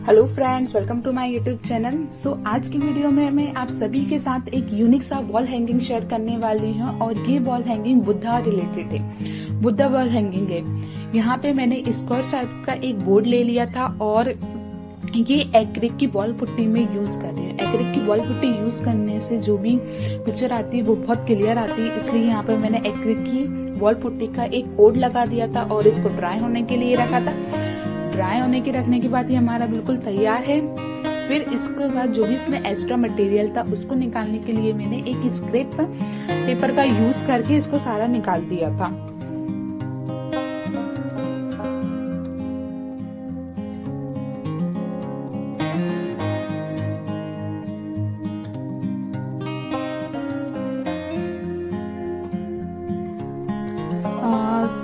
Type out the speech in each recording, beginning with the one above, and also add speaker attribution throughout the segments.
Speaker 1: Hello friends, welcome to my YouTube channel. आज की video में मैं आप सभी के साथ एक यूनिक सा वॉल हैंगिंग शेयर करने वाली हूँ और ये वॉल हैंगिंग बुद्धा रिलेटेड है। बुद्धा वॉल हैंगिंग है। यहाँ पे मैंने स्क्वायर शेप का एक बोर्ड ले लिया था और ये एक्रिलिक की वॉल पुट्टी में यूज कर रही है। एक्रिलिक की वॉल पुट्टी यूज करने से जो भी पिक्चर आती है वो बहुत क्लियर आती है, इसलिए यहाँ पे मैंने एक्रिलिक की वॉल पुट्टी का एक कोड लगा दिया था और इसको ड्राई होने के लिए रखा था। ड्राई होने के रखने के बाद ये हमारा बिल्कुल तैयार है। फिर इसके बाद जो भी इसमें एक्स्ट्रा मटेरियल था उसको निकालने के लिए मैंने एक स्क्रैप पेपर का यूज करके इसको सारा निकाल दिया था।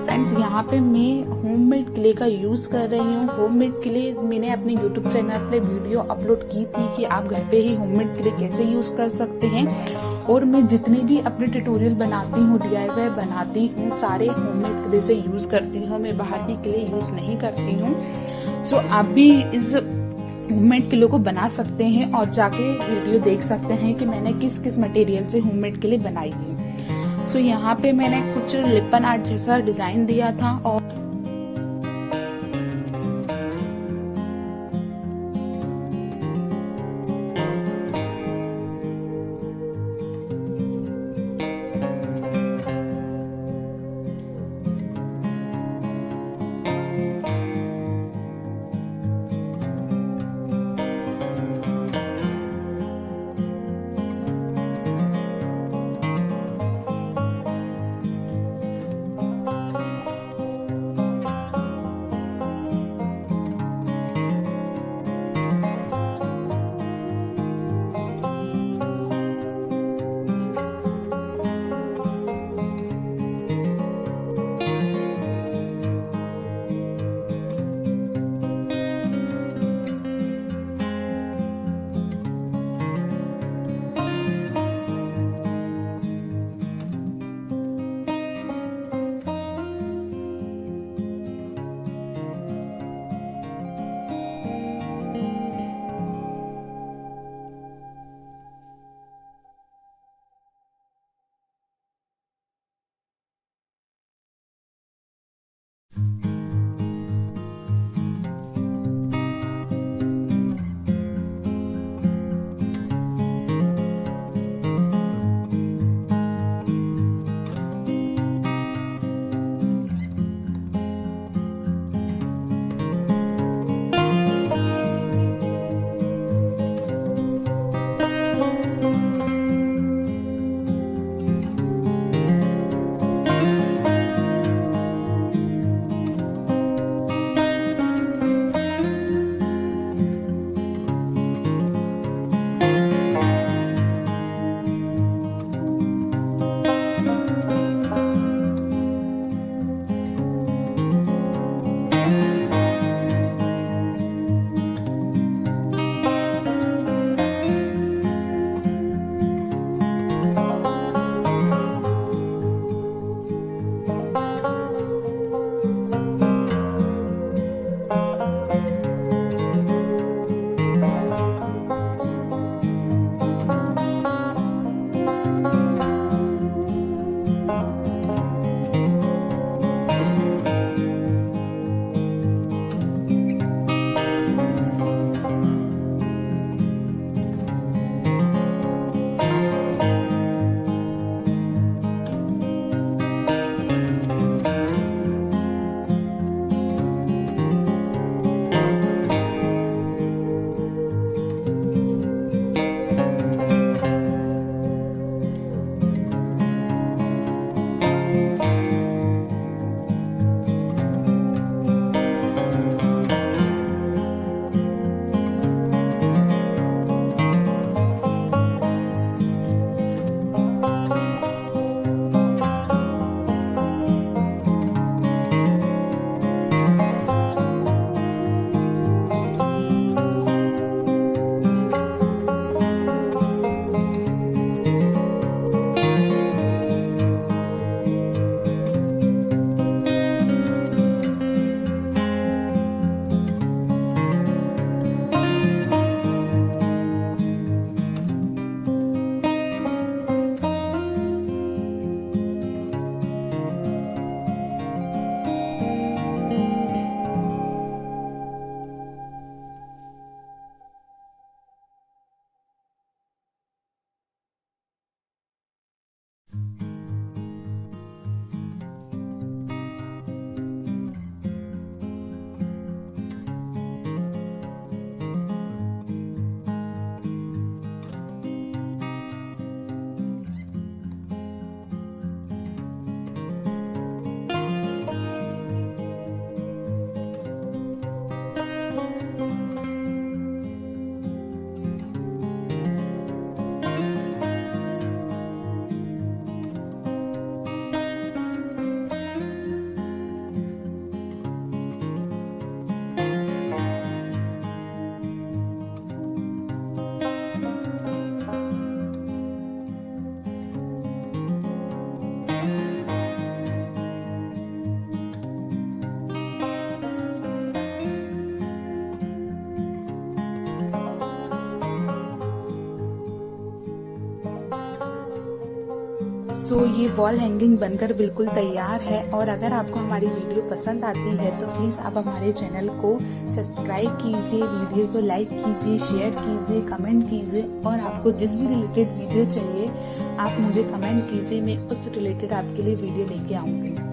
Speaker 1: फ्रेंड्स, यहाँ पे मैं होममेड क्ले का यूज कर रही हूँ। होममेड क्ले मैंने अपने यूट्यूब चैनल पे वीडियो अपलोड की थी कि आप घर पे ही होममेड क्ले कैसे यूज कर सकते हैं, और मैं जितने भी अपने ट्यूटोरियल बनाती हूँ, DIY बनाती हूँ, सारे होममेड क्ले से यूज करती हूँ। मैं बाहर की क्ले यूज नहीं करती हूँ। आप भी इस होममेड क्ले को बना सकते हैं और जाके वीडियो देख सकते हैं कि मैंने किस किस मटेरियल से होममेड क्ले बनाई है। यहाँ पे मैंने कुछ लिपन आर्ट जैसा डिजाइन दिया था और सो ये वॉल हैंगिंग बनकर बिल्कुल तैयार है। और अगर आपको हमारी वीडियो पसंद आती है तो प्लीज़ आप हमारे चैनल को सब्सक्राइब कीजिए, वीडियो को लाइक कीजिए, शेयर कीजिए, कमेंट कीजिए। और आपको जिस भी रिलेटेड वीडियो चाहिए आप मुझे कमेंट कीजिए, मैं उस रिलेटेड आपके लिए वीडियो लेके आऊँगी।